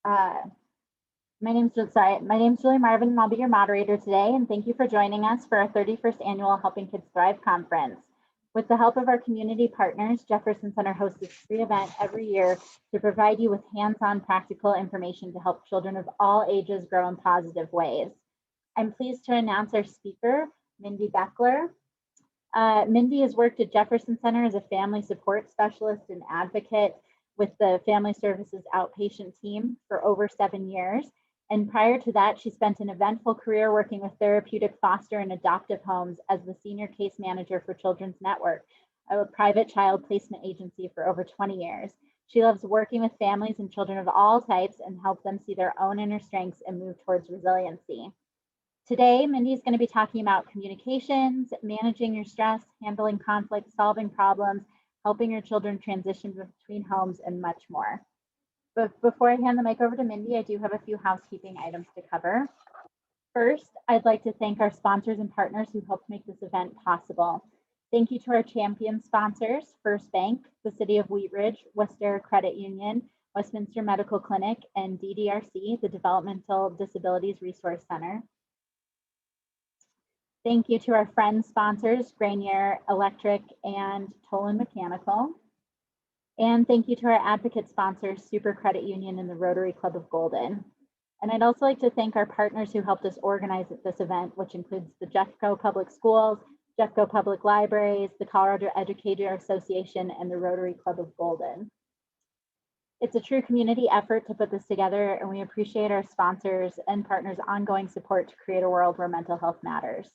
My name's Julie Marvin, and I'll be your moderator today. And thank you for joining us for our 31st annual Helping Kids Thrive conference. With the help of our community partners, Jefferson Center hosts this free event every year to provide you with hands-on practical information to help children of all ages grow in positive ways. I'm pleased to announce our speaker, Mindy Beckler. Mindy has worked at Jefferson Center as a family support specialist and advocate with the Family Services Outpatient team for over 7 years. And prior to that, she spent an eventful career working with therapeutic foster and adoptive homes as the senior case manager for Children's Network, a private child placement agency for over 20 years. She loves working with families and children of all types and help them see their own inner strengths and move towards resiliency. Today, Mindy is going to be talking about communications, managing your stress, handling conflict, solving problems, helping your children transition between homes, and much more. But before I hand the mic over to Mindy, I do have a few housekeeping items to cover. First, I'd like to thank our sponsors and partners who helped make this event possible. Thank you to our champion sponsors, First Bank, the City of Wheat Ridge, Westera Credit Union, Westminster Medical Clinic, and DDRC, the Developmental Disabilities Resource Center. Thank you to our friend sponsors, Granier Electric and Tolan Mechanical. And thank you to our advocate sponsors, Super Credit Union and the Rotary Club of Golden. And I'd also like to thank our partners who helped us organize this event, which includes the Jeffco Public Schools, Jeffco Public Libraries, the Colorado Educator Association, and the Rotary Club of Golden. It's a true community effort to put this together, and we appreciate our sponsors and partners' ongoing support to create a world where mental health matters.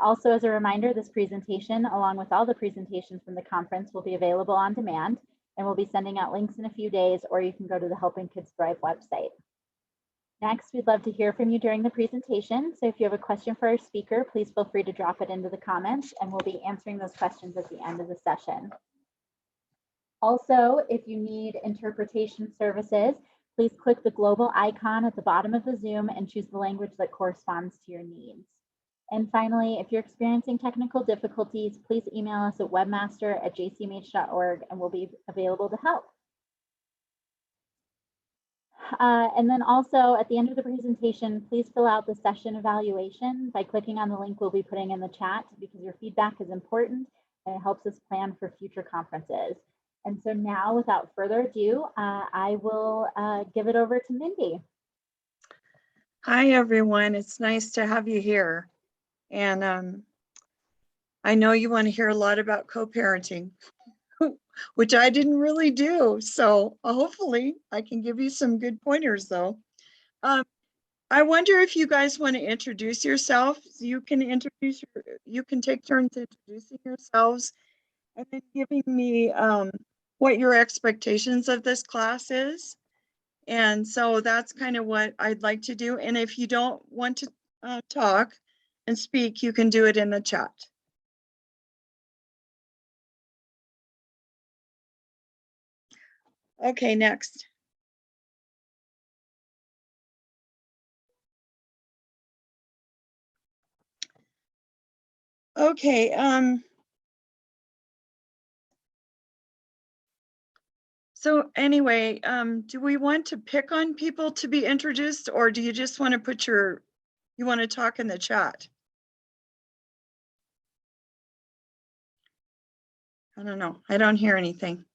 Also, as a reminder, this presentation, along with all the presentations from the conference, will be available on demand, and we'll be sending out links in a few days, or you can go to the Helping Kids Thrive website. Next, we'd love to hear from you during the presentation. So if you have a question for our speaker, please feel free to drop it into the comments, and we'll be answering those questions at the end of the session. Also, if you need interpretation services, please click the global icon at the bottom of the Zoom and choose the language that corresponds to your needs. And finally, if you're experiencing technical difficulties, please email us at webmaster@jcmh.org and we'll be available to help. And then also at the end of the presentation, please fill out the session evaluation by clicking on the link we'll be putting in the chat, because your feedback is important and it helps us plan for future conferences. And so now, without further ado, I will give it over to Mindy. Hi, everyone. It's nice to have you here. And I know you want to hear a lot about co-parenting, which I didn't really do. So hopefully I can give you some good pointers though. I wonder if you guys want to introduce yourself. You can take turns introducing yourselves and then giving me what your expectations of this class is. And so that's kind of what I'd like to do. And if you don't want to talk and speak, you can do it in the chat. Okay, next. Okay, so anyway, do we want to pick on people to be introduced, or do you just want to put you want to talk in the chat? I don't know. I don't hear anything.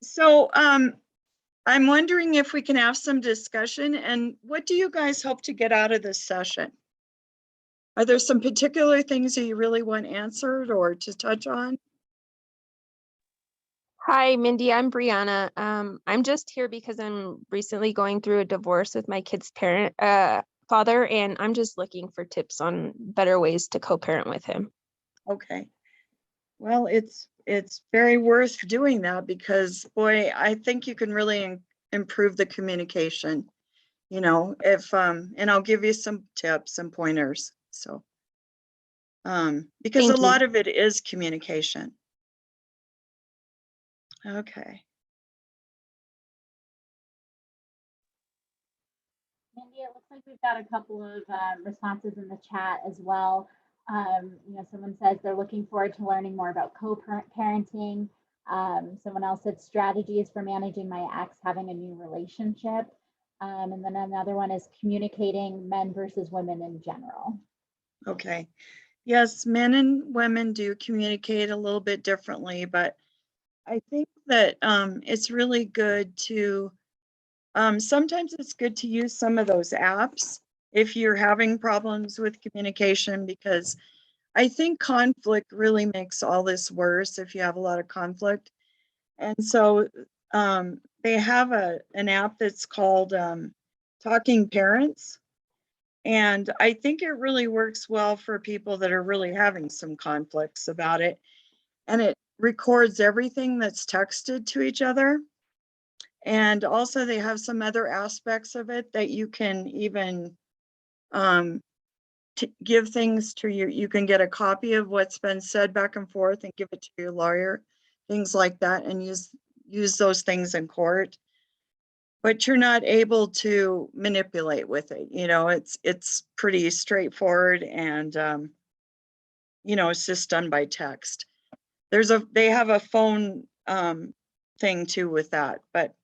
So I'm wondering if we can have some discussion, and what do you guys hope to get out of this session? Are there some particular things that you really want answered or to touch on? Hi, Mindy, I'm Brianna. I'm just here because I'm recently going through a divorce with my kid's father, and I'm just looking for tips on better ways to co-parent with him. Okay. Well, it's very worth doing that, because boy, I think you can really improve the communication, you know, if and I'll give you some tips and pointers. So because a lot of it is communication. Okay. Mindy, it looks like we've got a couple of responses in the chat as well. You know, someone says they're looking forward to learning more about co-parenting. Someone else said strategies for managing my ex having a new relationship. And then another one is communicating men versus women in general. Okay. Yes, men and women do communicate a little bit differently, but I think that it's really good to, sometimes it's good to use some of those apps if you're having problems with communication, because I think conflict really makes all this worse if you have a lot of conflict. And so they have an app that's called Talking Parents. And I think it really works well for people that are really having some conflicts about it. And it records everything that's texted to each other. And also they have some other aspects of it that you can even give things to you can get a copy of what's been said back and forth and give it to your lawyer, things like that, and use those things in court. But you're not able to manipulate with it. It's pretty straightforward, and it's just done by text. They have a phone thing too with that, but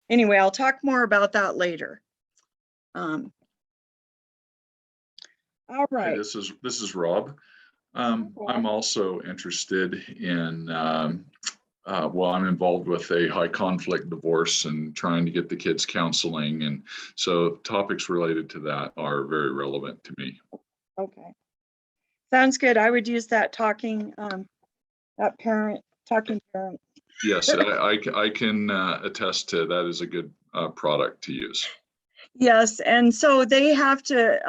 anyway, I'll talk more about that later. All Hi, right. this is Rob. I'm also interested in, well, I'm involved with a high conflict divorce and trying to get the kids counseling. And so topics related to that are very relevant to me. Okay. Sounds good. I would use that talking parent. Yes, I can attest to that is a good product to use. Yes, and so they have to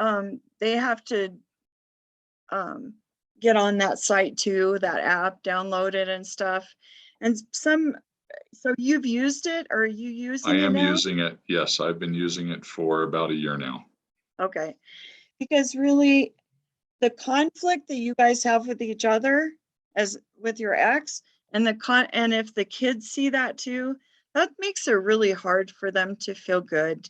get on that site too, that app, download it and stuff. And so you've used it, or are you using it now? I am using it. Yes, I've been using it for about a year now. Okay, because really the conflict that you guys have with each other as with your ex, and if the kids see that too, that makes it really hard for them to feel good,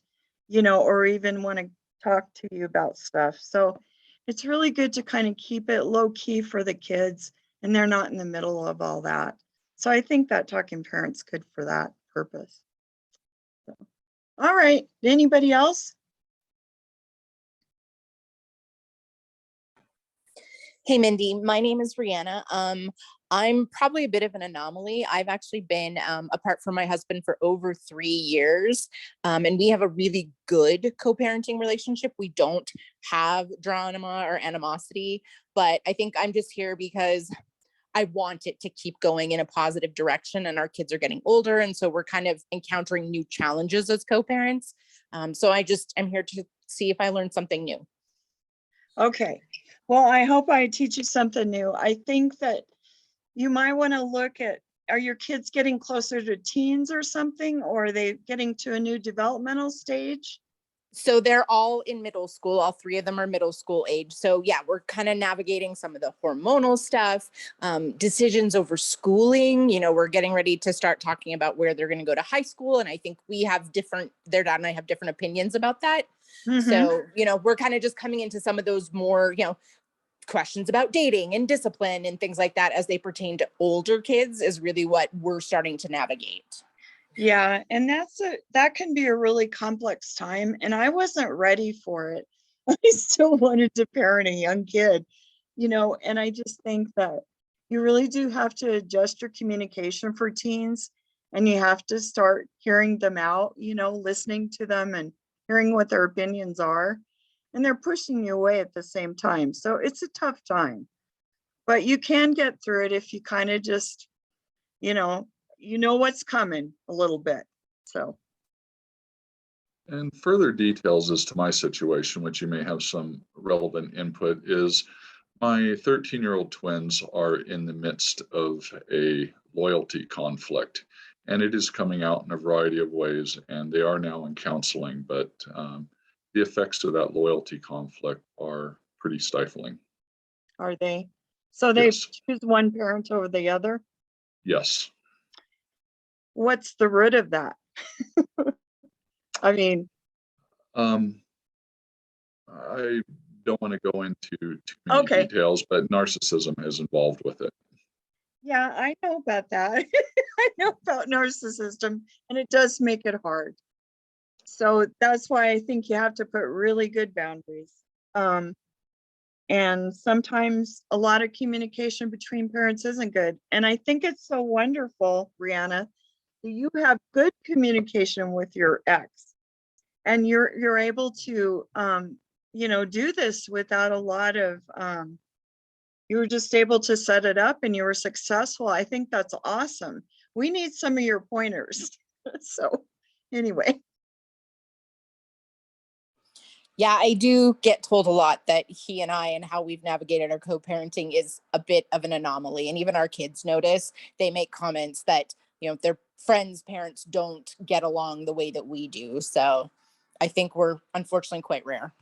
or even want to talk to you about stuff. So it's really good to kind of keep it low key for the kids, and they're not in the middle of all that. So I think that Talking Parents good for that purpose. So, all right, anybody else? Hey, Mindy, my name is Rihanna. I'm probably a bit of an anomaly. I've actually been apart from my husband for over 3 years, and we have a really good co-parenting relationship. We don't have drama or animosity, but I think I'm just here because I want it to keep going in a positive direction, and our kids are getting older, and so we're kind of encountering new challenges as co-parents. So I'm here to see if I learned something new. Okay, well, I hope I teach you something new. I think that you might want to look at, are your kids getting closer to teens or something, or are they getting to a new developmental stage? So they're all in middle school. All 3 of them are middle school age. So yeah, we're kind of navigating some of the hormonal stuff, decisions over schooling. We're getting ready to start talking about where they're going to go to high school. And I think their dad and I have different opinions about that. Mhm. So, we're kind of just coming into some of those more, questions about dating and discipline and things like that as they pertain to older kids is really what we're starting to navigate. Yeah, and that can be a really complex time, and I wasn't ready for it. I still wanted to parent a young kid, and I just think that you really do have to adjust your communication for teens, and you have to start hearing them out, listening to them and hearing what their opinions are, and they're pushing you away at the same time. So it's a tough time, but you can get through it if you kind of just, you know what's coming a little bit. So And further details as to my situation, which you may have some relevant input, is my 13-year-old twins are in the midst of a loyalty conflict, and it is coming out in a variety of ways, and they are now in counseling, but the effects of that loyalty conflict are pretty stifling. are they? So they Yes. choose one parent over the other? Yes. What's the root of that? I mean, I don't want to go into too many Okay. details, but narcissism is involved with it. Yeah, I know about that. I know about narcissism, and it does make it hard. So that's why I think you have to put really good boundaries. And sometimes a lot of communication between parents isn't good. And I think it's so wonderful, Brianna, that you have good communication with your ex, and you're able to do this without a lot of you were just able to set it up and you were successful. I think that's awesome. We need some of your pointers. So anyway. Yeah, I do get told a lot that he and I and how we've navigated our co-parenting is a bit of an anomaly. And even our kids notice. They make comments that, their friends' parents don't get along the way that we do. So I think we're unfortunately quite rare.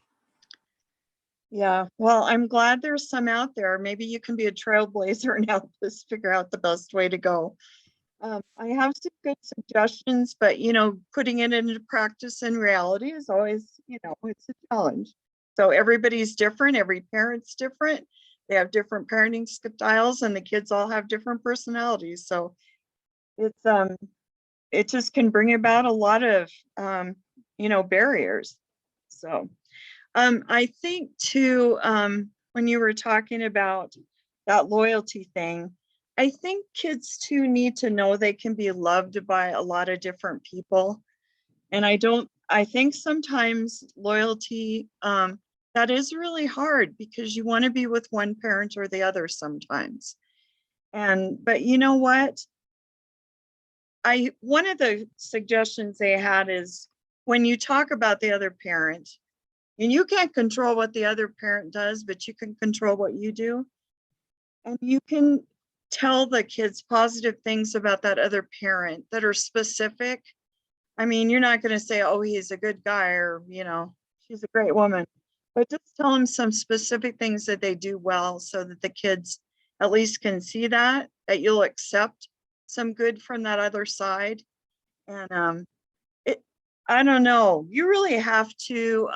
Yeah, well, I'm glad there's some out there. Maybe you can be a trailblazer and help us figure out the best way to go. I have some good suggestions, but putting it into practice in reality is always, it's a challenge. So everybody's different, every parent's different. They have different parenting styles, and the kids all have different personalities. So it's it just can bring about a lot of barriers. So I think too, when you were talking about that loyalty thing, I think kids too need to know they can be loved by a lot of different people. And I think sometimes loyalty, that is really hard because you want to be with one parent or the other sometimes. But you know what? One of the suggestions they had is when you talk about the other parent, and you can't control what the other parent does, but you can control what you do. And you can tell the kids positive things about that other parent that are specific. I mean, you're not going to say, oh, he's a good guy, or, she's a great woman, but just tell them some specific things that they do well so that the kids at least can see that you'll accept some good from that other side. And I don't know, you really have to,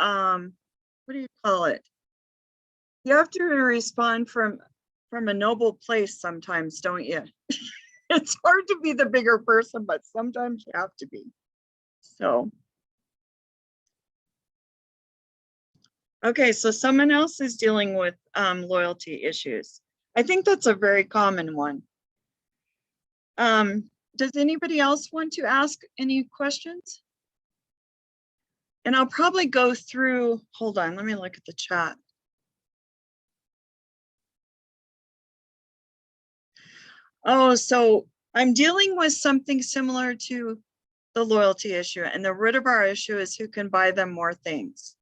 what do you call it? You have to respond from a noble place sometimes, don't you? It's hard to be the bigger person, but sometimes you have to be. So. Okay, so someone else is dealing with loyalty issues. I think that's a very common one. Does anybody else want to ask any questions? And I'll probably go through, hold on, let me look at the chat. Oh, so I'm dealing with something similar to the loyalty issue, and the root of our issue is who can buy them more things.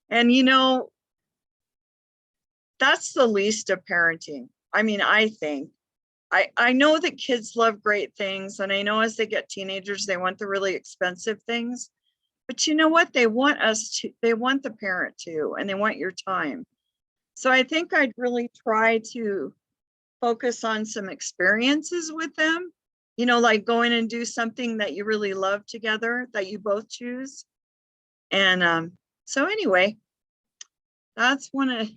And that's the least of parenting. I mean, I think. I know that kids love great things, and I know as they get teenagers, they want the really expensive things. But you know what? They want the parent to, and they want your time. So I think I'd really try to focus on some experiences with them, like going and do something that you really love together, that you both choose. And so anyway, that's one of,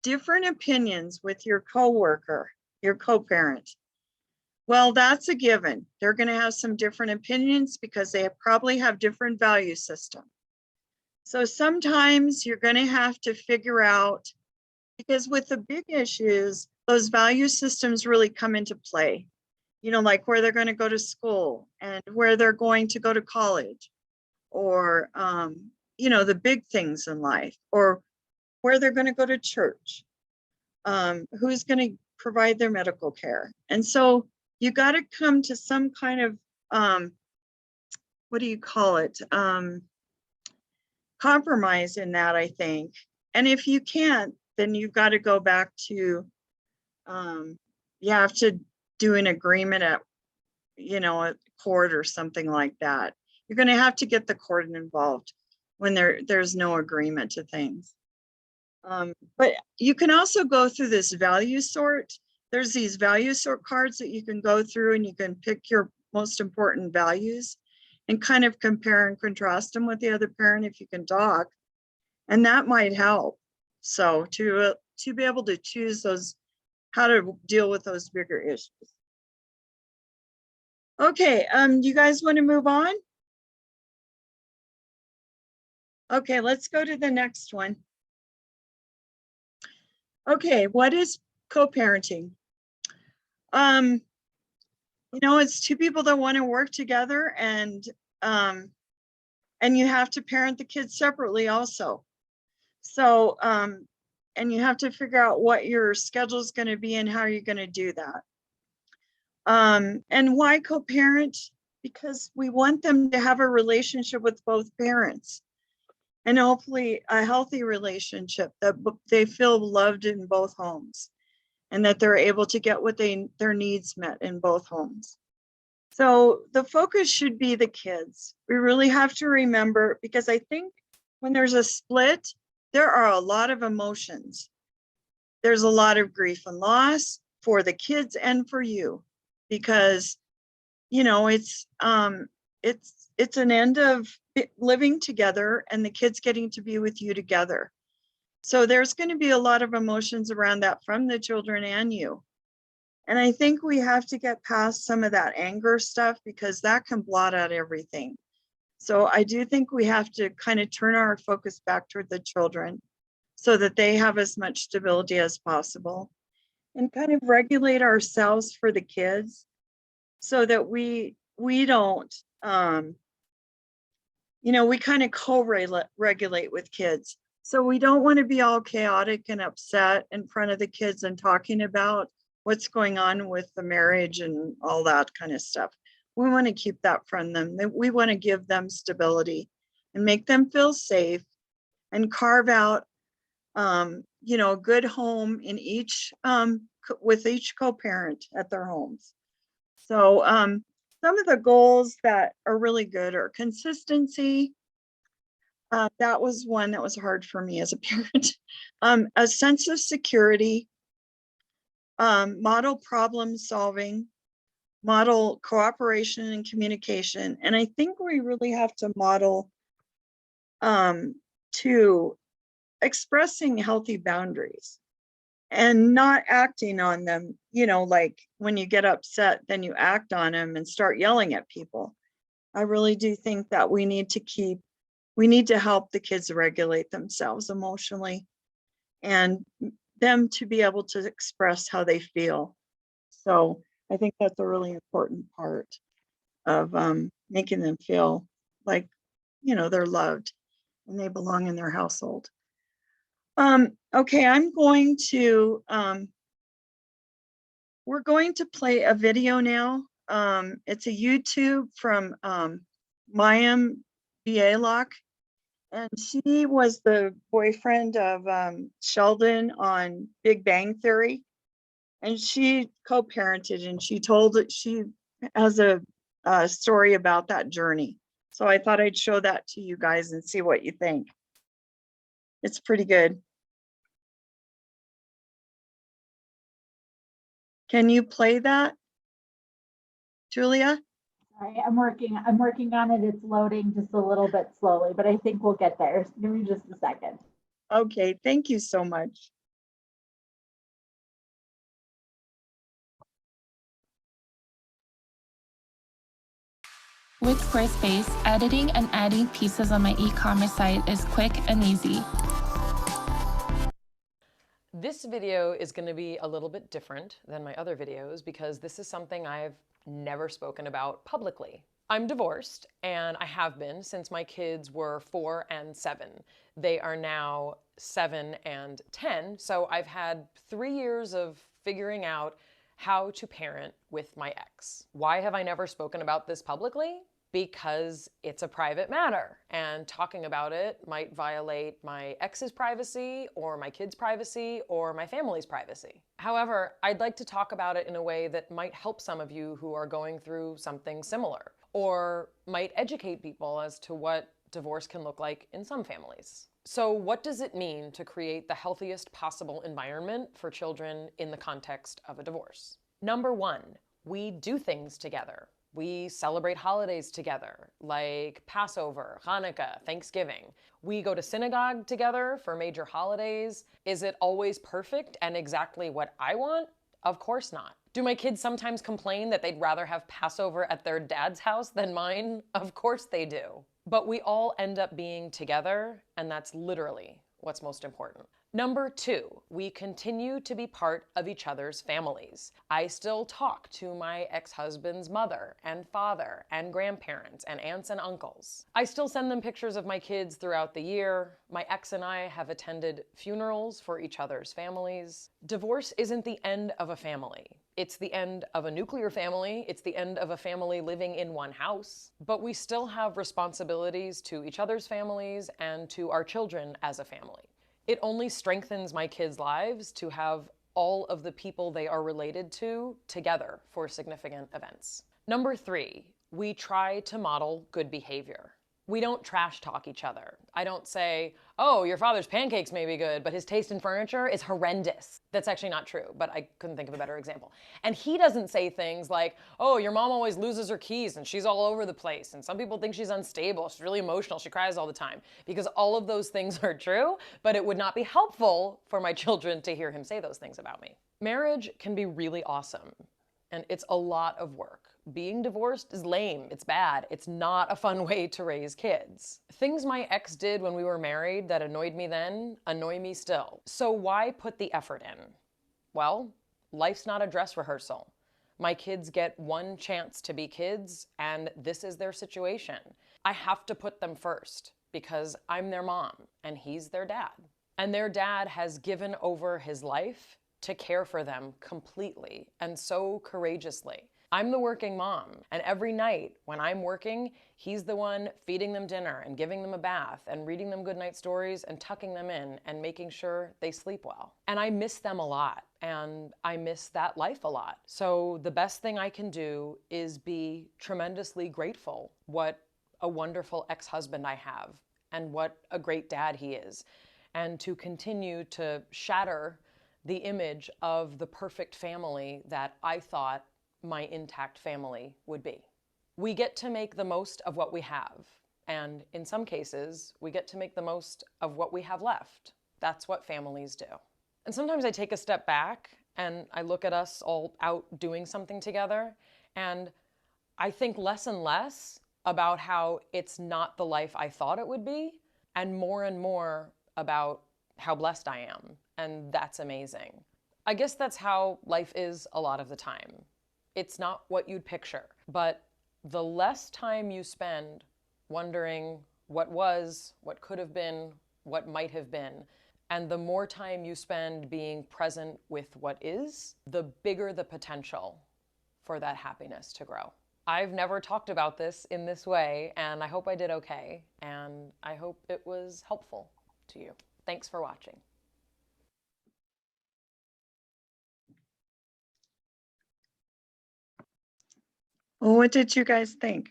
different opinions with your coworker, your co-parent. Well, that's a given. They're going to have some different opinions because they probably have different value system. So sometimes you're going to have to figure out, because with the big issues, those value systems really come into play, like where they're going to go to school and where they're going to go to college, or, the big things in life, or where they're going to go to church, who's going to provide their medical care. And so you got to come to some kind of, what do you call it? Compromise in that, I think. And if you can't, then you've got to go back to, you have to do an agreement at, a court or something like that. You're going to have to get the court involved when there's no agreement to things. But you can also go through this value sort. There's these value sort cards that you can go through, and you can pick your most important values and kind of compare and contrast them with the other parent if you can talk. And that might help. So to to be able to choose those, how to deal with those bigger issues. Okay, you guys want to move on? Okay, let's go to the next one. Okay, what is co-parenting? You know, it's two people that want to work together, and you have to parent the kids separately also. So, and you have to figure out what your schedule is going to be and how you're going to do that. And why co-parent? Because we want them to have a relationship with both parents, and hopefully a healthy relationship that they feel loved in both homes, and that they're able to get what their needs met in both homes. So the focus should be the kids. We really have to remember, because I think when there's a split, there are a lot of emotions. There's a lot of grief and loss for the kids and for you, because, you know, it's an end of living together and the kids getting to be with you together. So there's going to be a lot of emotions around that from the children and you. And I think we have to get past some of that anger stuff, because that can blot out everything. So I do think we have to kind of turn our focus back toward the children so that they have as much stability as possible, and kind of regulate ourselves for the kids so that we don't, you know, we kind of co-regulate with kids. So we don't want to be all chaotic and upset in front of the kids and talking about what's going on with the marriage and all that kind of stuff. We want to keep that from them. We want to give them stability and make them feel safe, and carve out, you know, a good home in each, with each co-parent at their homes. So some of the goals that are really good are consistency. That was one that was hard for me as a parent. A sense of security, model problem solving, model cooperation and communication. And I think we really have to model to expressing healthy boundaries and not acting on them. You know, like when you get upset, then you act on them and start yelling at people. I really do think that we need to help the kids regulate themselves emotionally, and them to be able to express how they feel. So I think that's a really important part of making them feel like, you know, they're loved and they belong in their household. Okay, we're going to play a video now. It's a YouTube from Mayim Bialik, and she was the boyfriend of Sheldon on Big Bang Theory, and she co-parented, and she has a story about that journey. So I thought I'd show that to you guys and see what you think. It's pretty good. Can you play that, Julia? Sorry, I'm working on it. It's loading just a little bit slowly, but I think we'll get there. Give me just a second. Okay, thank you so much. With Squarespace, editing and adding pieces on my e-commerce site is quick and easy. This video is going to be a little bit different than my other videos because this is something I've never spoken about publicly. I'm divorced, and I have been since my kids were 4 and 7. They are now 7 and 10, so I've had 3 years of figuring out how to parent with my ex. Why have I never spoken about this publicly? Because it's a private matter, and talking about it might violate my ex's privacy or my kids' privacy or my family's privacy. However, I'd like to talk about it in a way that might help some of you who are going through something similar, or might educate people as to what divorce can look like in some families. So what does it mean to create the healthiest possible environment for children in the context of a divorce? Number one, we do things together. We celebrate holidays together, like Passover, Hanukkah, Thanksgiving. We go to synagogue together for major holidays. Is it always perfect and exactly what I want? Of course not. Do my kids sometimes complain that they'd rather have Passover at their dad's house than mine? Of course they do. But we all end up being together, and that's literally what's most important. Number 2, we continue to be part of each other's families. I still talk to my ex-husband's mother and father and grandparents and aunts and uncles. I still send them pictures of my kids throughout the year. My ex and I have attended funerals for each other's families. Divorce isn't the end of a family. It's the end of a nuclear family. It's the end of a family living in one house. But we still have responsibilities to each other's families and to our children as a family. It only strengthens my kids' lives to have all of the people they are related to together for significant events. Number 3, we try to model good behavior. We don't trash talk each other. I don't say, oh, your father's pancakes may be good, but his taste in furniture is horrendous. That's actually not true, but I couldn't think of a better example. And he doesn't say things like, oh, your mom always loses her keys and she's all over the place. And some people think she's unstable. She's really emotional. She cries all the time. Because all of those things are true, but it would not be helpful for my children to hear him say those things about me. Marriage can be really awesome, and it's a lot of work. Being divorced is lame, it's bad, it's not a fun way to raise kids. Things my ex did when we were married that annoyed me then, annoy me still. So why put the effort in? Well, life's not a dress rehearsal. My kids get one chance to be kids, and this is their situation. I have to put them first, because I'm their mom, and he's their dad. And their dad has given over his life to care for them completely, and so courageously. I'm the working mom, and every night when I'm working, he's the one feeding them dinner and giving them a bath and reading them goodnight stories and tucking them in and making sure they sleep well. And I miss them a lot, and I miss that life a lot. So the best thing I can do is be tremendously grateful what a wonderful ex-husband I have and what a great dad he is, and to continue to shatter the image of the perfect family that I thought my intact family would be. We get to make the most of what we have, and in some cases, we get to make the most of what we have left. That's what families do. And sometimes I take a step back and I look at us all out doing something together, and I think less and less about how it's not the life I thought it would be, and more about how blessed I am, and that's amazing. I guess that's how life is a lot of the time. It's not what you'd picture, but the less time you spend wondering what was, what could have been, what might have been, and the more time you spend being present with what is, the bigger the potential for that happiness to grow. I've never talked about this in this way, and I hope I did okay, and I hope it was helpful to you. Thanks for watching. Well, what did you guys think?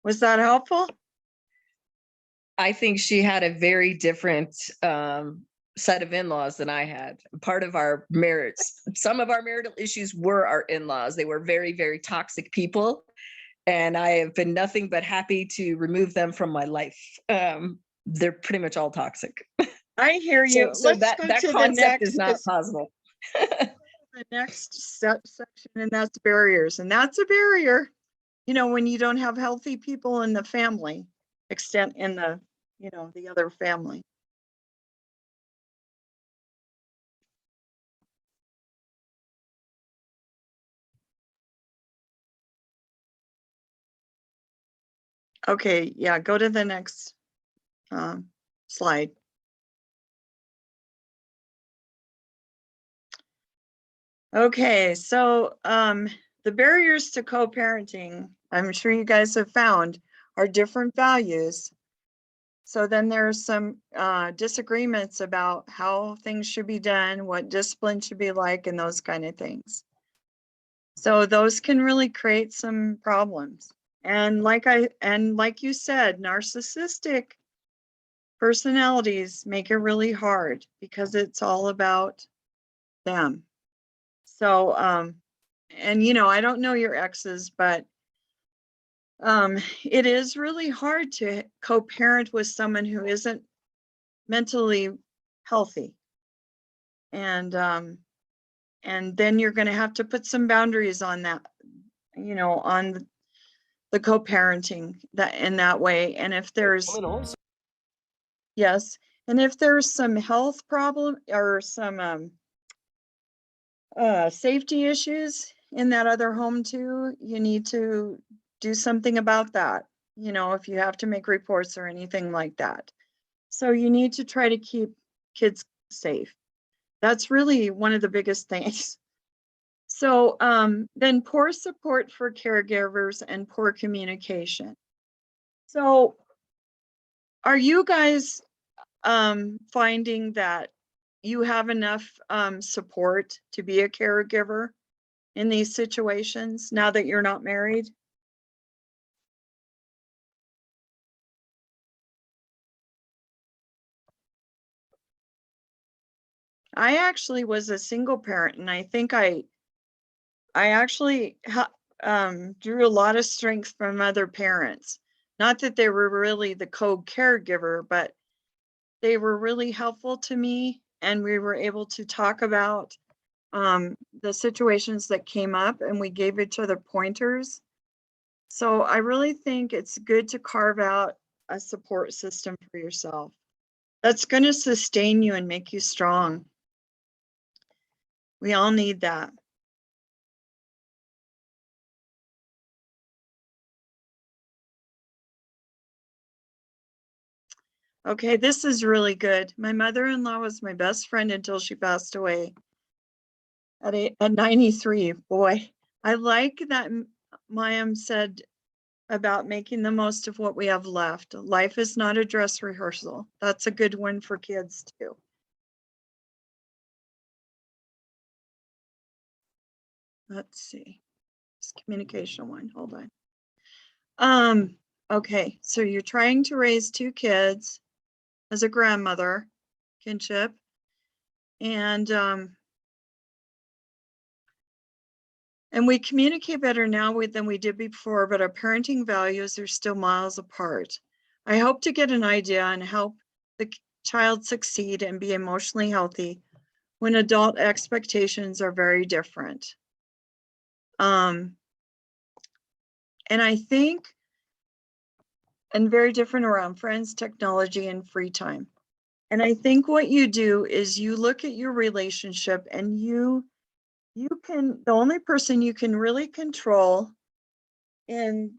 Was that helpful? I think she had a very different set of in-laws than I had. Part of our marriage, some of our marital issues were our in-laws. They were very, very toxic people. And I have been nothing but happy to remove them from my life. They're pretty much all toxic. I hear you. So Let's that go to the concept next, is not possible. the next section, and that's barriers. And that's a barrier, you know, when you don't have healthy people in the family, extent in the, you know, the other family. Okay, yeah, go to the next slide. Okay, so the barriers to co-parenting, I'm sure you guys have found, are different values. So then there's some disagreements about how things should be done, what discipline should be like, and those kind of things. So those can really create some problems. And like you said, narcissistic personalities make it really hard because it's all about them. So, and I don't know your exes, but it is really hard to co-parent with someone who isn't mentally healthy. And then you're going to have to put some boundaries on that, on the co-parenting that in that way. And if there's, yes, and if there's some health problem or some safety issues in that other home too, you need to do something about that. If you have to make reports or anything like that. So you need to try to keep kids safe. That's really one of the biggest things. So then poor support for caregivers and poor communication. So are you guys finding that you have enough support to be a caregiver in these situations now that you're not married? I actually was a single parent, and I think I actually drew a lot of strength from other parents. Not that they were really the co-caregiver, but they were really helpful to me, and we were able to talk about the situations that came up, and we gave each other pointers. So I really think it's good to carve out a support system for yourself that's going to sustain you and make you strong. We all need that. Okay, this is really good. My mother-in-law was my best friend until she passed away at 93. Boy, I like that Mayim said about making the most of what we have left. Life is not a dress rehearsal. That's a good one for kids too. Let's see. This communication one, hold on. Okay, so you're trying to raise 2 kids as a grandmother, kinship, and we communicate better now than we did before, but our parenting values are still miles apart. I hope to get an idea on help the child succeed and be emotionally healthy when adult expectations are very different. And I think, and very different around friends, technology, and free time. And I think what you do is you look at your relationship, and you can, the only person you can really control in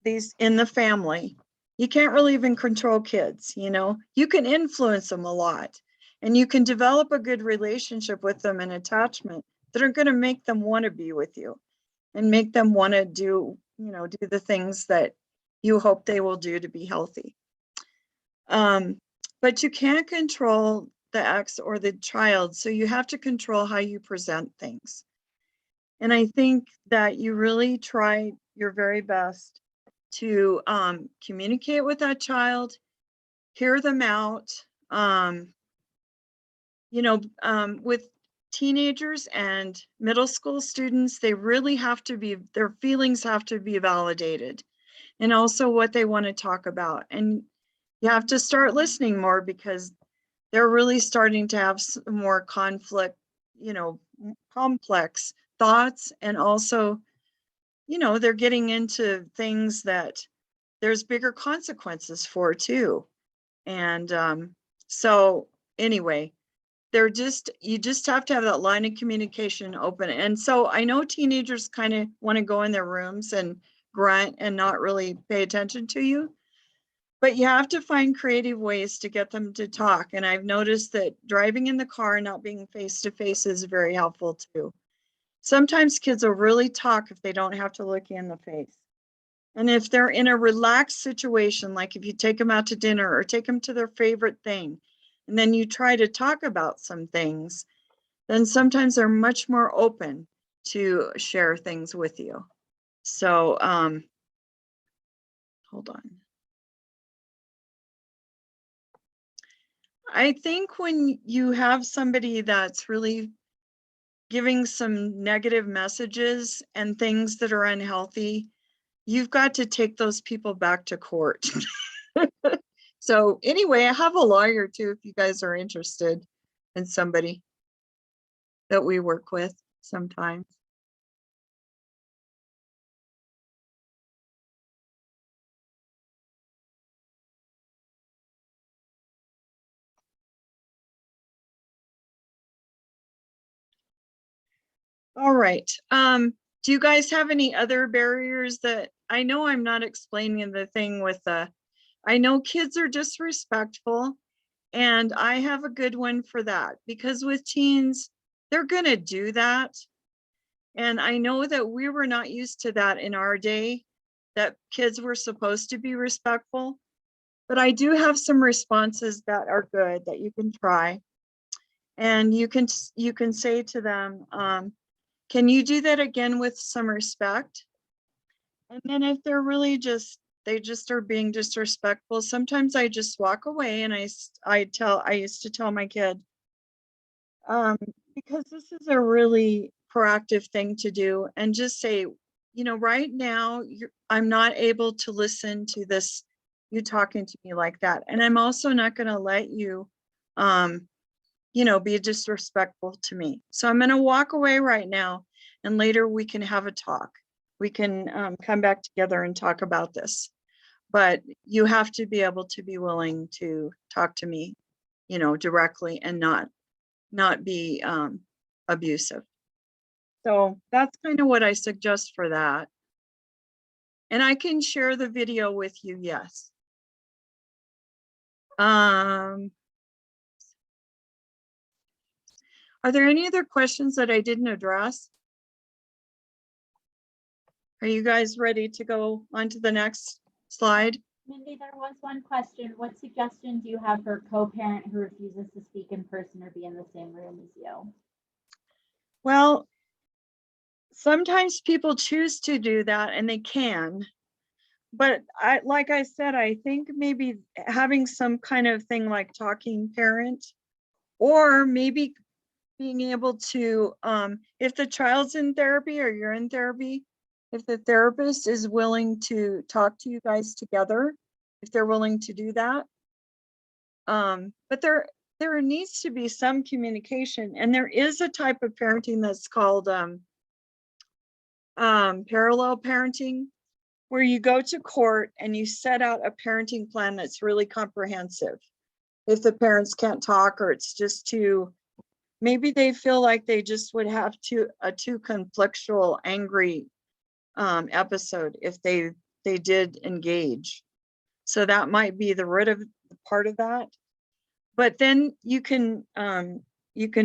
the family, you can't really even control kids, you can influence them a lot, and you can develop a good relationship with them and attachment that are going to make them want to be with you and make them want to do the things that you hope they will do to be healthy. But you can't control the ex or the child, so you have to control how you present things. And I think that you really try your very best to communicate with that child, hear them out. With teenagers and middle school students, they really have to be, their feelings have to be validated, and also what they want to talk about. And you have to start listening more because they're really starting to have some more conflict, complex thoughts. And also, they're getting into things that there's bigger consequences for too. And so anyway, you just have to have that line of communication open. And so I know teenagers kind of want to go in their rooms and grunt and not really pay attention to you, but you have to find creative ways to get them to talk. And I've noticed that driving in the car and not being face to face is very helpful too. Sometimes kids will really talk if they don't have to look you in the face. And if they're in a relaxed situation, like if you take them out to dinner or take them to their favorite thing, and then you try to talk about some things, then sometimes they're much more open to share things with you. So, hold on. I think when you have somebody that's really giving some negative messages and things that are unhealthy, you've got to take those people back to court. So anyway, I have a lawyer too, if you guys are interested in somebody that we work with sometimes. All right. Do you guys have any other barriers that, I know I'm not explaining the thing with I know kids are disrespectful, and I have a good one for that, because with teens, they're gonna do that. And I know that we were not used to that in our day, that kids were supposed to be respectful. But I do have some responses that are good that you can try. And you can say to them, can you do that again with some respect? And then if they're really they just are being disrespectful, sometimes I just walk away, and I used to tell my kid, because this is a really proactive thing to do, and just say, right now I'm not able to listen to this, you talking to me like that. And I'm also not going to let you, be disrespectful to me. So I'm going to walk away right now, and later we can have a talk. We can come back together and talk about this. But you have to be able to be willing to talk to me, directly, and not be abusive. So that's kind of what I suggest for that. And I can share the video with you, yes. Are there any other questions that I didn't address? Are you guys ready to go on to the next slide? Mindy, there was one question. What suggestion do you have for a co-parent who refuses to speak in person or be in the same room as you? Well, sometimes people choose to do that, and they can. But like I said, I think maybe having some kind of thing like talking parent, or maybe being able to, if the child's in therapy or you're in therapy, if the therapist is willing to talk to you guys together, if they're willing to do that. But there needs to be some communication, and there is a type of parenting that's called parallel parenting, where you go to court and you set out a parenting plan that's really comprehensive. If the parents can't talk, or it's just maybe they feel like they just would have a too conflictual, angry episode if they did engage. So that might be the root of part of that. But then you can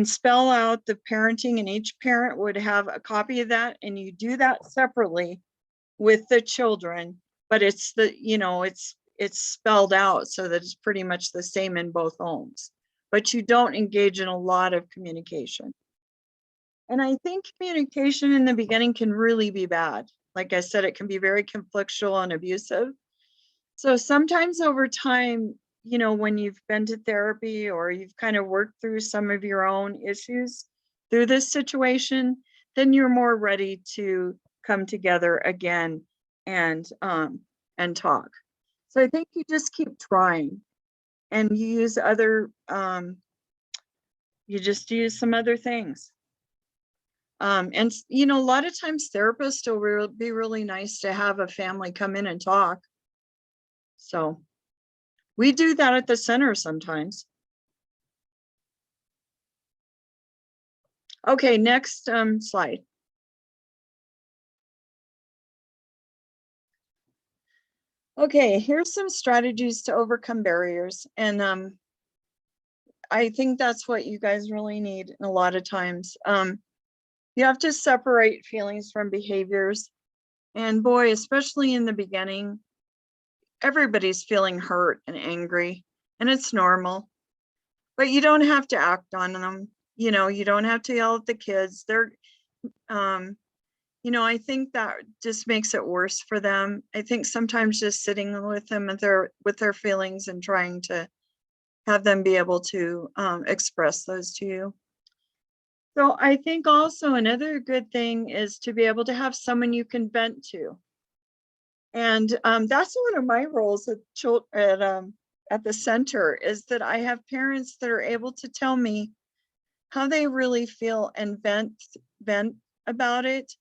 spell out the parenting, and each parent would have a copy of that, and you do that separately with the children, but it's it's spelled out so that it's pretty much the same in both homes, but you don't engage in a lot of communication. And I think communication in the beginning can really be bad. Like I said, it can be very conflictual and abusive. So sometimes over time, when you've been to therapy, or you've kind of worked through some of your own issues through this situation, then you're more ready to come together again and talk. So I think you just keep trying, and you use other, you just use some other things. And a lot of times therapists will be really nice to have a family come in and talk. So we do that at the center sometimes. Okay, next slide. Okay, here's some strategies to overcome barriers. And I think that's what you guys really need a lot of times. You have to separate feelings from behaviors. And boy, especially in the beginning, everybody's feeling hurt and angry, and it's normal. But you don't have to act on them. You don't have to yell at the kids. They're, I think that just makes it worse for them. I think sometimes just sitting with them with their feelings and trying to have them be able to express those to you. So I think also another good thing is to be able to have someone you can vent to. And that's one of my roles at the center, is that I have parents that are able to tell me how they really feel and vent about it.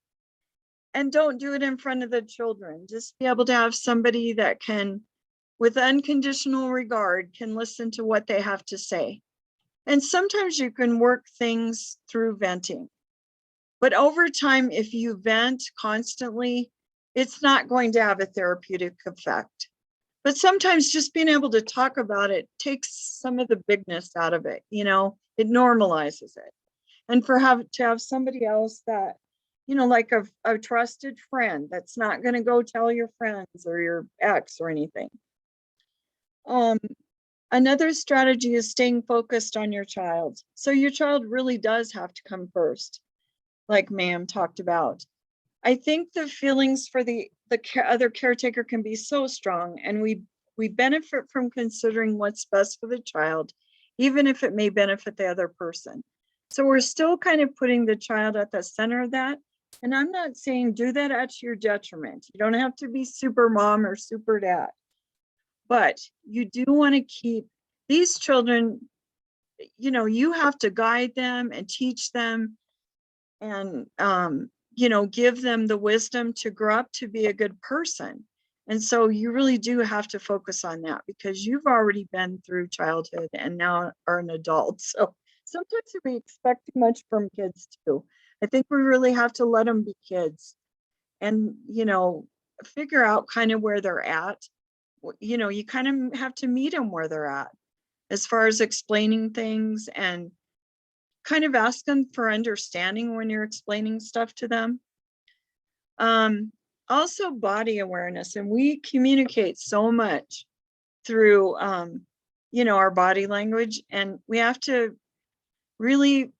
And don't do it in front of the children. Just be able to have somebody that can, with unconditional regard, can listen to what they have to say. And sometimes you can work things through venting. But over time, if you vent constantly, it's not going to have a therapeutic effect. But sometimes just being able to talk about it takes some of the bigness out of it, you know, it normalizes it. And to have somebody else that, you know, like a trusted friend that's not going to go tell your friends or your ex or anything. Another strategy is staying focused on your child. So your child really does have to come first, like ma'am talked about. I think the feelings for the other caretaker can be so strong, and we benefit from considering what's best for the child, even if it may benefit the other person. So we're still kind of putting the child at the center of that. And I'm not saying do that at your detriment. You don't have to be super mom or super dad. But you do want to keep these children, you know, you have to guide them and teach them and, you know, give them the wisdom to grow up to be a good person. And so you really do have to focus on that, because you've already been through childhood and now are an adult. So sometimes we expect too much from kids too. I think we really have to let them be kids and, you know, figure out kind of where they're at. You know, you kind of have to meet them where they're at as far as explaining things, and kind of ask them for understanding when you're explaining stuff to them. Also body awareness, and we communicate so much through, you know, our body language, and we have to really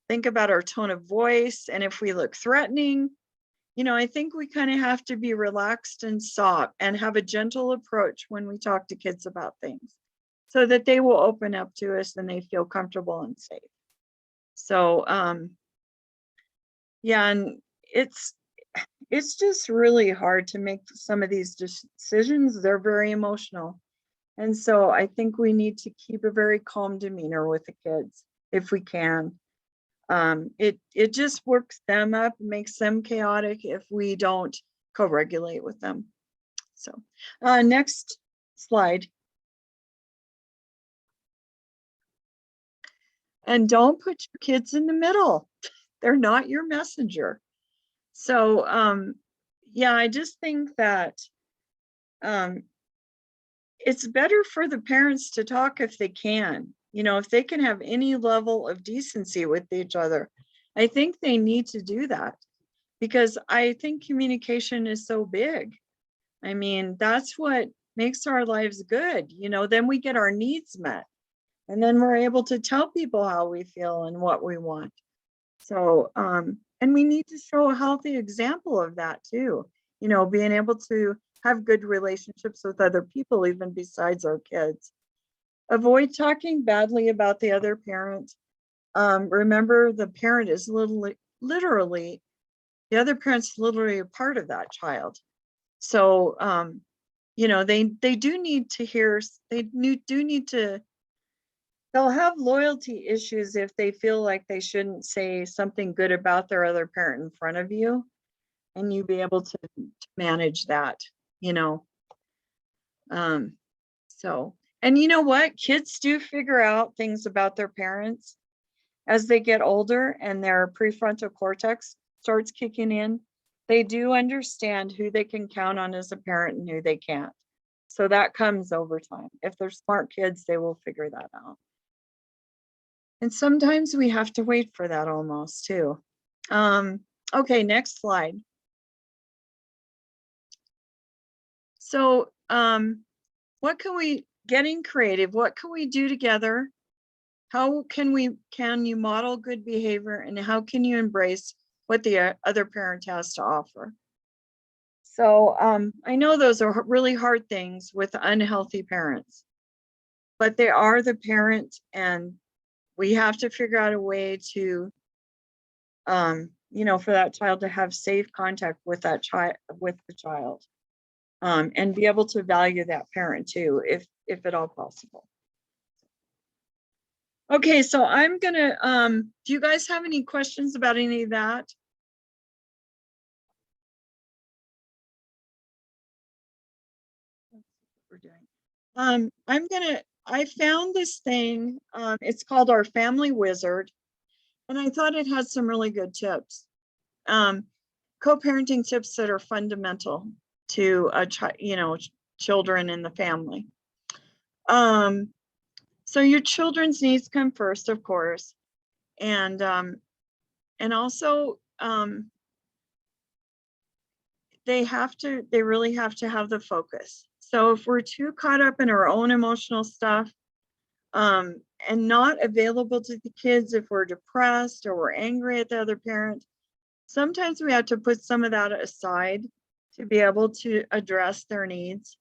think about our tone of voice. And if we look threatening, you know, I think we kind of have to be relaxed and soft and have a gentle approach when we talk to kids about things, so that they will open up to us and they feel comfortable and safe. So, yeah, and it's just really hard to make some of these decisions. They're very emotional. And so I think we need to keep a very calm demeanor with the kids if we can. It just works them up, makes them chaotic if we don't co-regulate with them. So next slide. And don't put your kids in the middle. They're not your messenger. So yeah, I just think that it's better for the parents to talk if they can. You know, if they can have any level of decency with each other, I think they need to do that, because I think communication is so big. I mean, that's what makes our lives good. You know, then we get our needs met, and then we're able to tell people how we feel and what we want. So, and we need to show a healthy example of that too. You know, being able to have good relationships with other people, even besides our kids. Avoid talking badly about the other parent. Remember, the parent is literally, the other parent's literally a part of that child. So, you know, they do need to hear, they'll have loyalty issues if they feel like they shouldn't say something good about their other parent in front of you, and you be able to manage that, you know. So, and you know what? Kids do figure out things about their parents as they get older and their prefrontal cortex starts kicking in. They do understand who they can count on as a parent and who they can't. So that comes over time. If they're smart kids, they will figure that out. And sometimes we have to wait for that almost too. Okay, next slide. So what getting creative, what can we do together? How can you model good behavior, and how can you embrace what the other parent has to offer? So I know those are really hard things with unhealthy parents, but they are the parent, and we have to figure out a way to, you know, for that child to have safe contact with that child, with the child, and be able to value that parent too, if at all possible. Okay, so I'm gonna, do you guys have any questions about any of that? We're doing. I found this thing, it's called Our Family Wizard, and I thought it had some really good tips. Co-parenting tips that are fundamental to a child, you know, children in the family. So your children's needs come first, of course, and also they really have to have the focus. So if we're too caught up in our own emotional stuff, and not available to the kids, if we're depressed or we're angry at the other parent, sometimes we have to put some of that aside to be able to address their needs.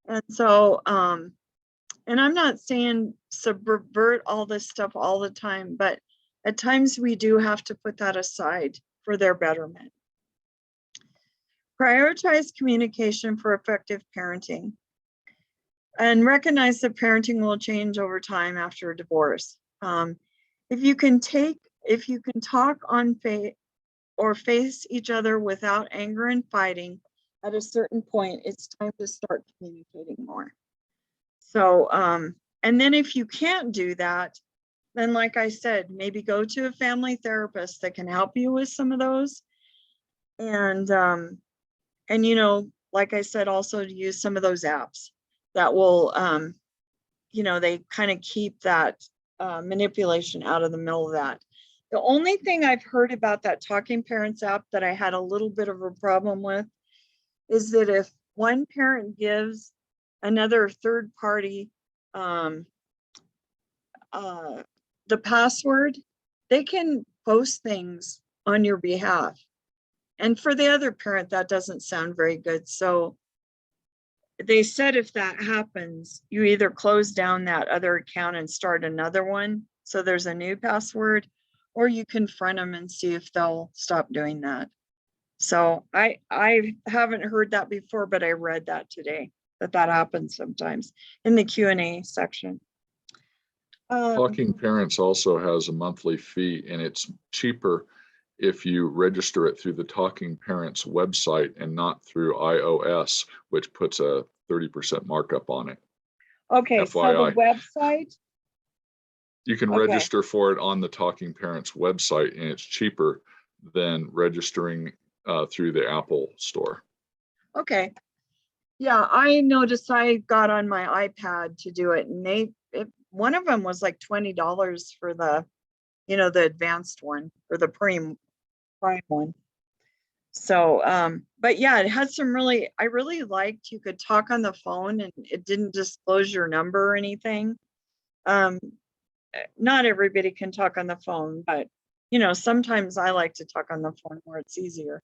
And so, and I'm not saying subvert all this stuff all the time, but at times we do have to put that aside for their betterment. Prioritize communication for effective parenting, and recognize that parenting will change over time after a divorce. If you can talk on face each other without anger and fighting, at a certain point, it's time to start communicating more. So, and then if you can't do that, then like I said, maybe go to a family therapist that can help you with some of those. And you know, like I said, also to use some of those apps that will, you know, they kind of keep that manipulation out of the middle of that. The only thing I've heard about that Talking Parents app that I had a little bit of a problem with is that if one parent gives another third party the password, they can post things on your behalf. And for the other parent, that doesn't sound very good. So they said if that happens, you either close down that other account and start another one, so there's a new password, or you confront them and see if they'll stop doing that. So I haven't heard that before, but I read that today, that happens sometimes in the Q&A section. Talking Parents also has a monthly fee, and it's cheaper if you register it through the Talking Parents website and not through iOS, which puts a 30% markup on it. Okay, FYI. so the website? You can Okay. register for it on the Talking Parents website, and it's cheaper than registering through the Apple store. Okay. Yeah, I noticed I got on my iPad to do it, and one of them was like $20 for the, you know, the advanced one, or the prime one. So, but yeah, it had some I really liked, you could talk on the phone and it didn't disclose your number or anything. Not everybody can talk on the phone, but you know, sometimes I like to talk on the phone where it's easier.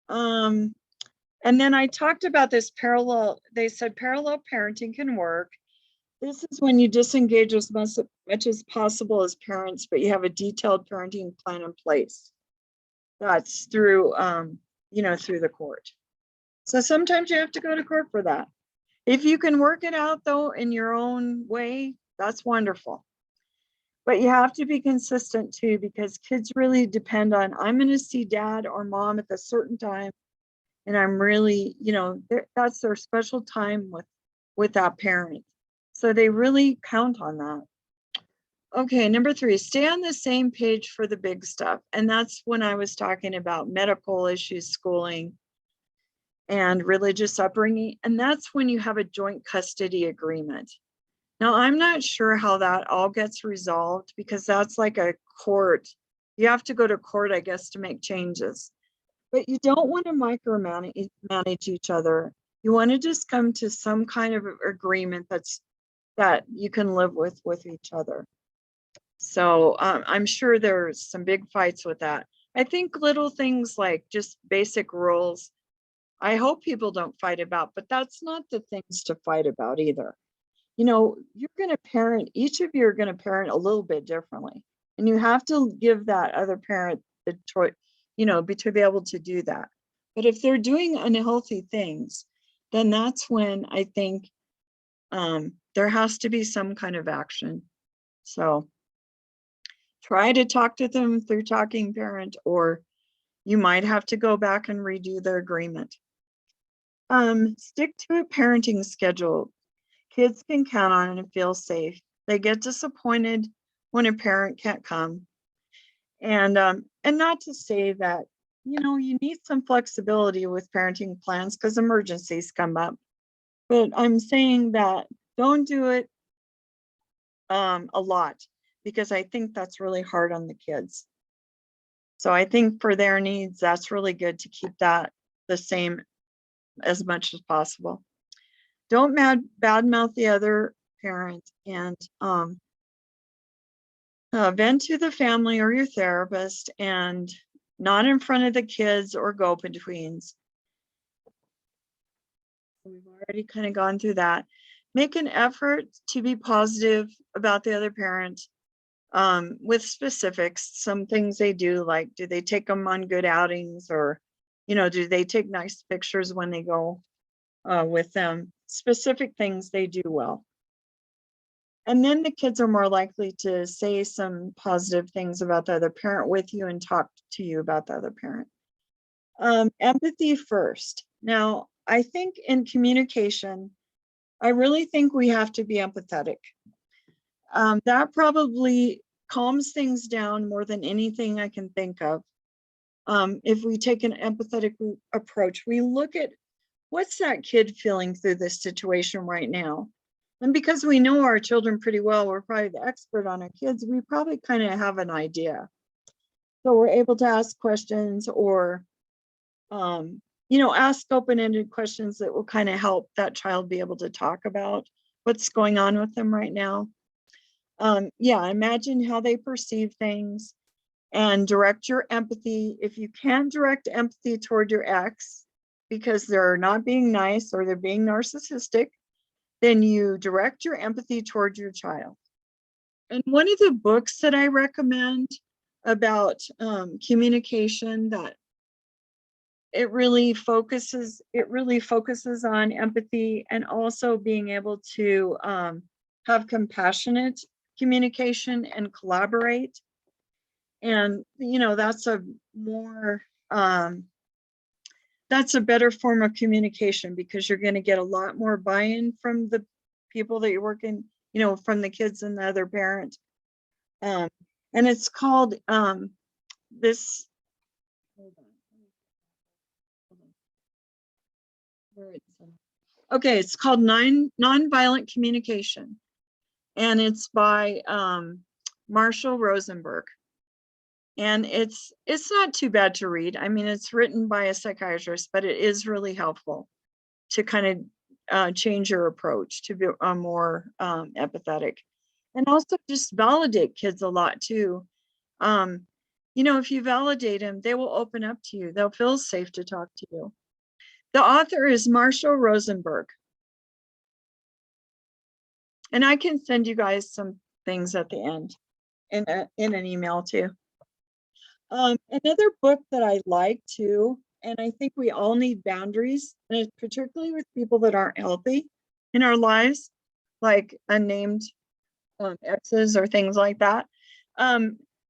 And then I talked about this they said parallel parenting can work. This is when you disengage as much as possible as parents, but you have a detailed parenting plan in place. That's through, you know, through the court. So sometimes you have to go to court for that. If you can work it out though, in your own way, that's wonderful. But you have to be consistent too, because kids really depend on, I'm going to see dad or mom at a certain time. And I'm really, you know, that's their special time with that parent. So they really count on that. Okay, number 3, stay on the same page for the big stuff. And that's when I was talking about medical issues, schooling, and religious upbringing. And that's when you have a joint custody agreement. Now, I'm not sure how that all gets resolved, because that's like a court. You have to go to court, I guess, to make changes. But you don't want to micromanage each other. You want to just come to some kind of agreement that you can live with each other. So I'm sure there's some big fights with that. I think little things like just basic rules, I hope people don't fight about, but that's not the things to fight about either. you know, you're going to parent, each of you are going to parent a little bit differently. And you have to give that other parent the choice, you know, to be able to do that. But if they're doing unhealthy things, then that's when I think there has to be some kind of action. So try to talk to them through Talking Parent, or you might have to go back and redo their agreement. Stick to a parenting schedule. Kids can count on it and feel safe. They get disappointed when a parent can't come. And not to say that, you know, you need some flexibility with parenting plans because emergencies come up. But I'm saying that don't do it a lot, because I think that's really hard on the kids. So I think for their needs, that's really good to keep that the same as much as possible. Don't badmouth the other parent, and vent to the family or your therapist, and not in front of the kids or go-betweens. We've already kind of gone through that. Make an effort to be positive about the other parent with specifics. Some things they do, like, do they take them on good outings, or, you know, do they take nice pictures when they go with them? Specific things they do well. And then the kids are more likely to say some positive things about the other parent with you and talk to you about the other parent. Empathy first. Now, I think in communication, I really think we have to be empathetic. That probably calms things down more than anything I can think of. If we take an empathetic approach, we look at what's that kid feeling through this situation right now. And because we know our children pretty well, we're probably the expert on our kids, we probably kind of have an idea. So we're able to ask questions, or, you know, ask open-ended questions that will kind of help that child be able to talk about what's going on with them right now. Yeah, imagine how they perceive things and direct your empathy. If you can't direct empathy toward your ex because they're not being nice or they're being narcissistic, then you direct your empathy toward your child. And one of the books that I recommend about communication, that it really focuses on empathy and also being able to have compassionate communication and collaborate. And, you know, that's a more that's a better form of communication, because you're going to get a lot more buy-in from the people that you're working, you know, from the kids and the other parent. And it's called this. Hold on. Okay, it's called Nonviolent Communication, and it's by Marshall Rosenberg. And it's not too bad to read. I mean, it's written by a psychiatrist, but it is really helpful to kind of change your approach to be more empathetic, and also just validate kids a lot too. You know, if you validate them, they will open up to you. They'll feel safe to talk to you. The author is Marshall Rosenberg. And I can send you guys some things at the end in an email too. Another book that I like too, and I think we all need boundaries, and particularly with people that aren't healthy in our lives, like unnamed exes or things like that.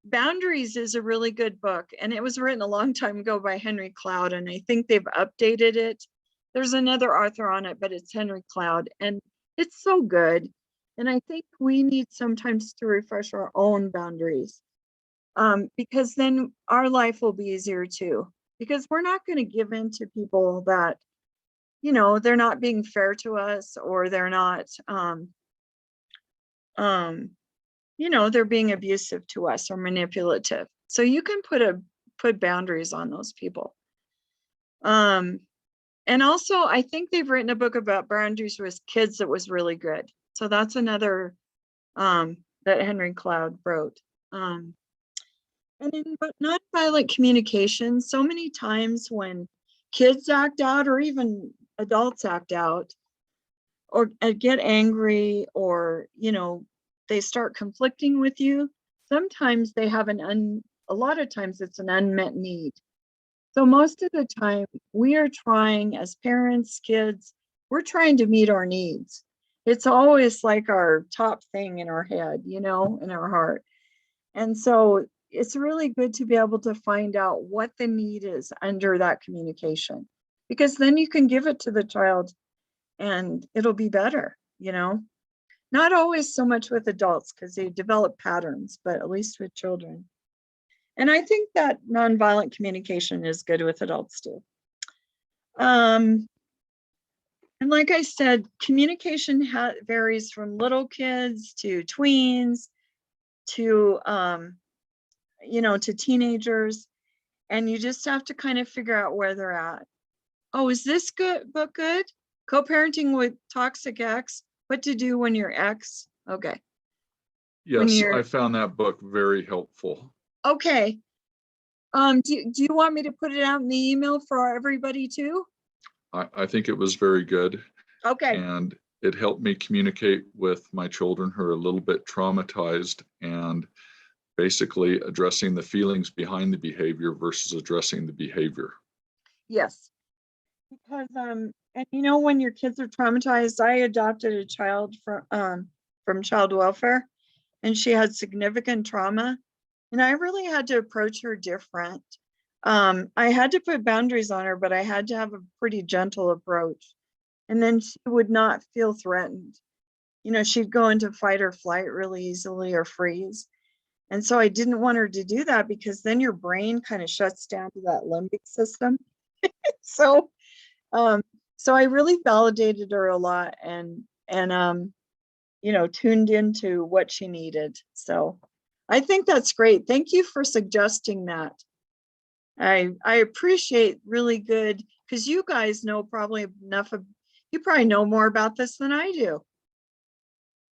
Boundaries is a really good book, and it was written a long time ago by Henry Cloud, and I think they've updated it. There's another author on it, but it's Henry Cloud, and it's so good. And I think we need sometimes to refresh our own boundaries, because then our life will be easier too, because we're not going to give in to people that, you know, they're not being fair to us, or they're not, you know, they're being abusive to us or manipulative. So you can put boundaries on those people. And also, I think they've written a book about boundaries with kids that was really good. So that's another that Henry Cloud wrote. And in nonviolent communication, so many times when kids act out, or even adults act out, or get angry, or, they start conflicting with you, sometimes they have a lot of times it's an unmet need. So most of the time we are trying, as parents, kids, we're trying to meet our needs. It's always like our top thing in our head, in our heart. And so it's really good to be able to find out what the need is under that communication, because then you can give it to the child and it'll be better, Not always so much with adults because they develop patterns, but at least with children. And I think that nonviolent communication is good with adults too. And like I said, communication varies from little kids to tweens to, to teenagers. And you just have to kind of figure out where they're at. Oh, is this book good? Co-parenting with Toxic Ex, What to Do When Your Ex. Okay. Yes, I found that book very helpful. Okay. Do you want me to put it out in the email for everybody too? I think it was very good. Okay. And it helped me communicate with my children who are a little bit traumatized, and basically addressing the feelings behind the behavior versus addressing the behavior. Yes. Because and when your kids are traumatized, I adopted a child from child welfare, and she had significant trauma, and I really had to approach her different. I had to put boundaries on her, but I had to have a pretty gentle approach. And then she would not feel threatened. She'd go into fight or flight really easily, or freeze. And so I didn't want her to do that, because then your brain kind of shuts down to that limbic system. So I really validated her a lot, and tuned into what she needed. So I think that's great. Thank you for suggesting that. I appreciate really good, because you guys know probably you probably know more about this than I do.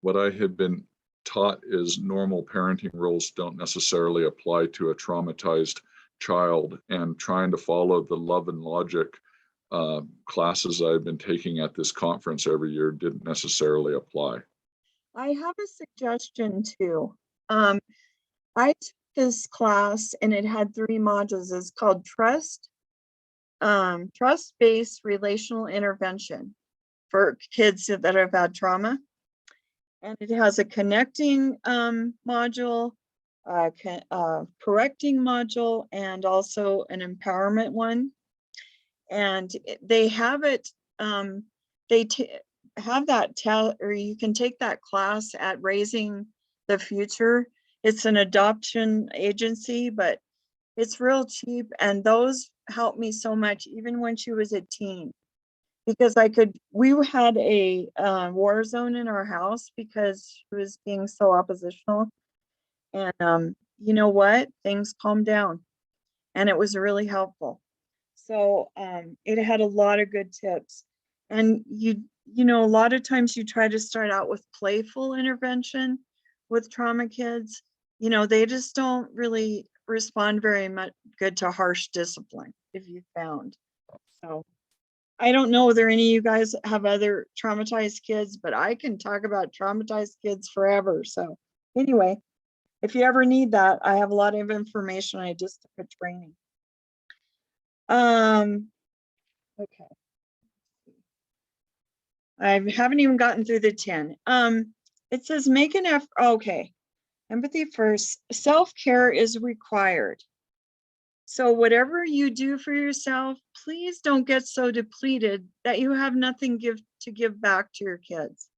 What I have been taught is normal parenting rules don't necessarily apply to a traumatized child, and trying to follow the love and logic classes I've been taking at this conference every year didn't necessarily apply. I have a suggestion too. I took this class and it had 3 modules. It's called Trust-Based Relational Intervention for kids that have had trauma. And it has a connecting module, correcting module, and also an empowerment one. And they have it, have that or you can take that class at Raising the Future. It's an adoption agency, but it's real cheap. And those helped me so much, even when she was a teen, because we had a war zone in our house because she was being so oppositional. And you know what? Things calmed down, and it was really helpful. So it had a lot of good tips. And a lot of times you try to start out with playful intervention with trauma kids. They just don't really respond very much good to harsh discipline, if you found. So I don't know whether any of you guys have other traumatized kids, but I can talk about traumatized kids forever. So anyway, if you ever need that, I have a lot of information. I just took a training. Okay. I haven't even gotten through the 10. It says make an effort. Okay. Empathy first. Self-care is required. So whatever you do for yourself, please don't get so depleted that you have nothing to give back to your kids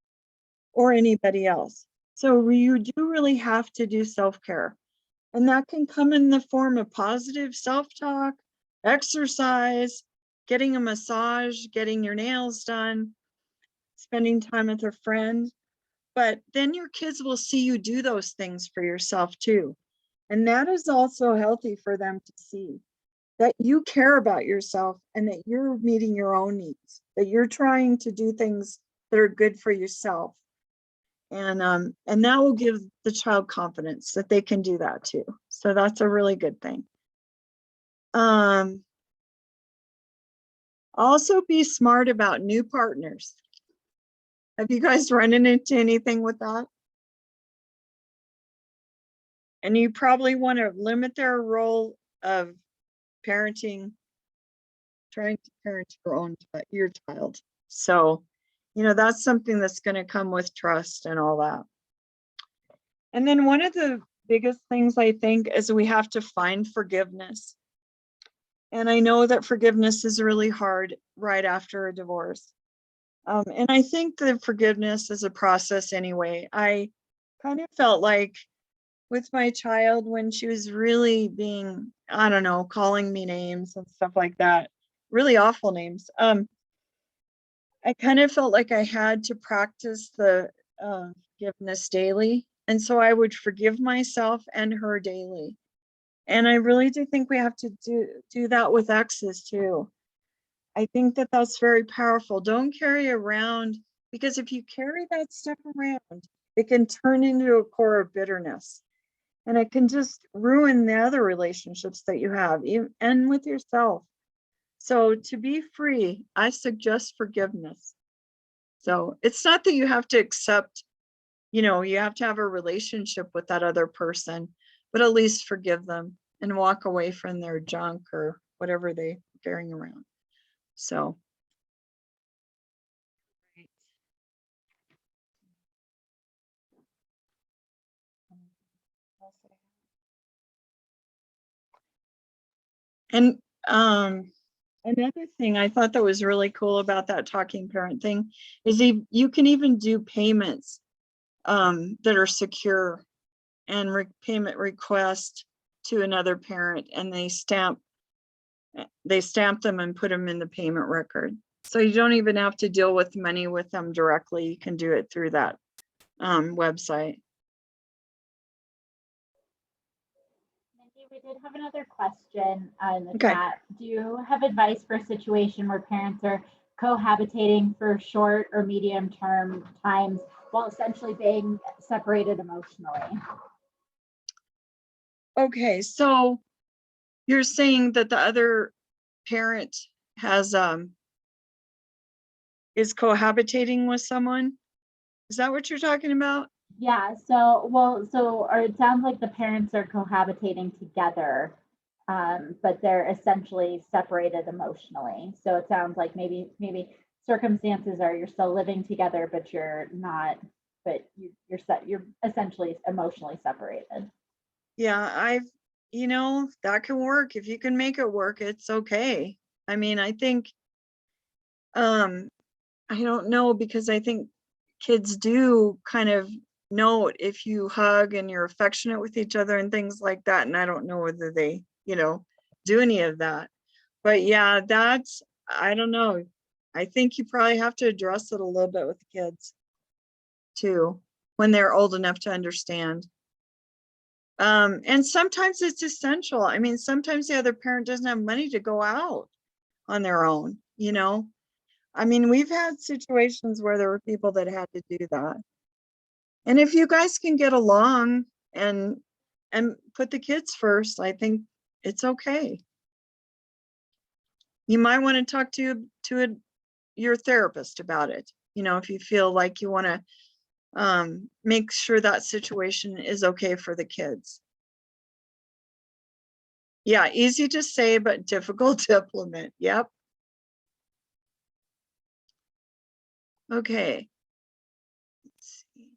or anybody else. So you do really have to do self-care. And that can come in the form of positive self-talk, exercise, getting a massage, getting your nails done, spending time with a friend. But then your kids will see you do those things for yourself too. And that is also healthy for them to see that you care about yourself and that you're meeting your own needs, that you're trying to do things that are good for yourself. And that will give the child confidence that they can do that too. So that's a really good thing. Also be smart about new partners. Have you guys run into anything with that? And you probably want to limit their role of parenting, trying to parent your child. So, that's something that's going to come with trust and all that. And then one of the biggest things I think is we have to find forgiveness. And I know that forgiveness is really hard right after a divorce. And I think that forgiveness is a process anyway. I kind of felt like with my child when she was really being, I don't know, calling me names and stuff like that, really awful names. I kind of felt like I had to practice the forgiveness daily. And so I would forgive myself and her daily. And I really do think we have to do that with exes too. I think that that's very powerful. Don't carry around, because if you carry that stuff around, it can turn into a core of bitterness. And it can just ruin the other relationships that you have, and with yourself. So to be free, I suggest forgiveness. So it's not that you have to accept, you have to have a relationship with that other person, but at least forgive them and walk away from their junk or whatever they're carrying around. So. And another thing I thought that was really cool about that talking parent thing is you can even do payments that are secure and payment request to another parent, and they stamp them and put them in the payment record. So you don't even have to deal with money with them directly. You can do it through that website. Mindy, we did have another question in the Okay. chat. Do you have advice for a situation where parents are cohabitating for short or medium term times while essentially being separated emotionally? Okay, so you're saying that the other parent has is cohabitating with someone? Is that what you're talking about? Yeah, or it sounds like the parents are cohabitating together, but they're essentially separated emotionally. So it sounds like maybe circumstances are you're still living together, but you're not, but you're essentially emotionally separated. Yeah, that can work. If you can make it work, it's okay. I mean, I think, I don't know, because I think kids do kind of know if you hug and you're affectionate with each other and things like that. And I don't know whether they, do any of that. But yeah, I don't know. I think you probably have to address it a little bit with the kids too, when they're old enough to understand. And sometimes it's essential. I mean, sometimes the other parent doesn't have money to go out on their own, I mean, we've had situations where there were people that had to do that. And if you guys can get along and put the kids first, I think it's okay. You might want to talk to your therapist about it, if you feel like you want to make sure that situation is okay for the kids. Yeah, easy to say, but difficult to implement. Yep. Okay. Let's see.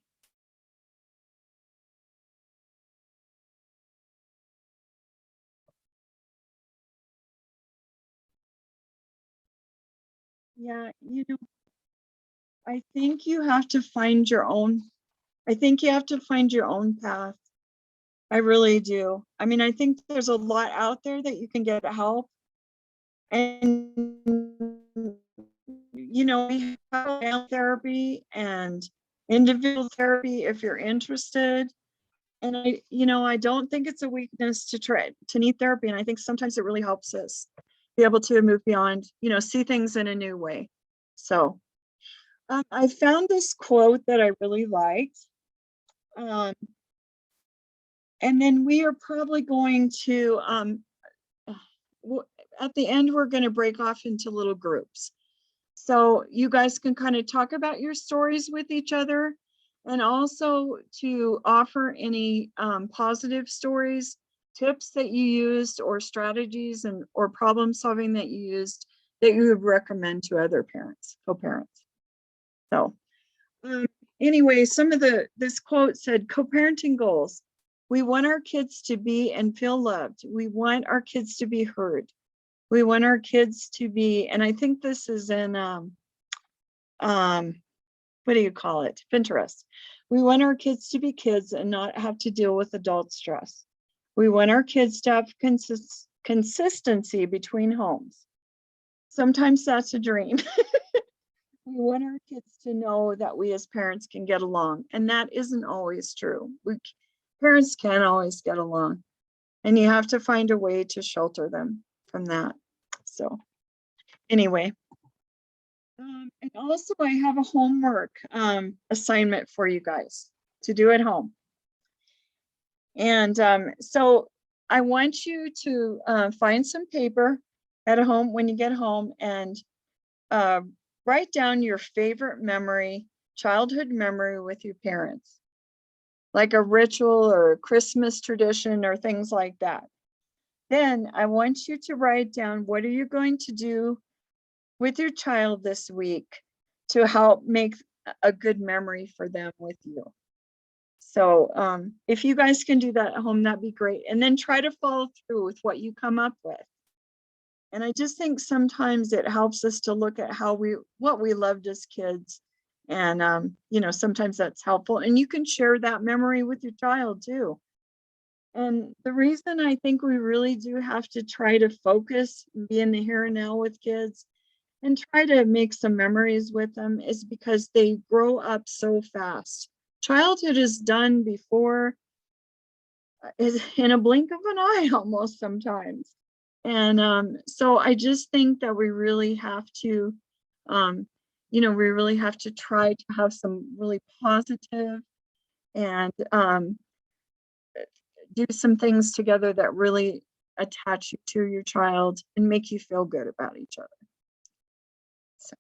Yeah, I think you have to find your own. I think you have to find your own path. I really do. I mean, I think there's a lot out there that you can get help. And, we have therapy and individual therapy if you're interested. And I don't think it's a weakness to need therapy. And I think sometimes it really helps us be able to move beyond, see things in a new way. So I found this quote that I really liked. And then we are probably going to, at the end, we're going to break off into little groups. So you guys can kind of talk about your stories with each other, and also to offer any positive stories, tips that you used, or strategies and or problem solving that you used that you would recommend to other parents, co-parents. So anyway, this quote said, co-parenting goals. We want our kids to be and feel loved. We want our kids to be heard. We want our kids to be, and I think this is in, what do you call it? Pinterest. We want our kids to be kids and not have to deal with adult stress. We want our kids to have consistency between homes. Sometimes that's a dream. We want our kids to know that we as parents can get along, and that isn't always true. Parents can't always get along, and you have to find a way to shelter them from that. So anyway, and also I have a homework assignment for you guys to do at home. And so I want you to find some paper at home when you get home, and write down your favorite memory, childhood memory with your parents, like a ritual or a Christmas tradition or things like that. Then I want you to write down, what are you going to do with your child this week to help make a good memory for them with you. So if you guys can do that at home, that'd be great. And then try to follow through with what you come up with. And I just think sometimes it helps us to look at what we loved as kids. And, you know, sometimes that's helpful. And you can share that memory with your child too. And the reason I think we really do have to try to focus, be in the here and now with kids and try to make some memories with them is because they grow up so fast. Childhood is done before, is in a blink of an eye almost sometimes. And so I just think that we really have to, you know, we really have to try to have some really positive and do some things together that really attach you to your child and make you feel good about each other. So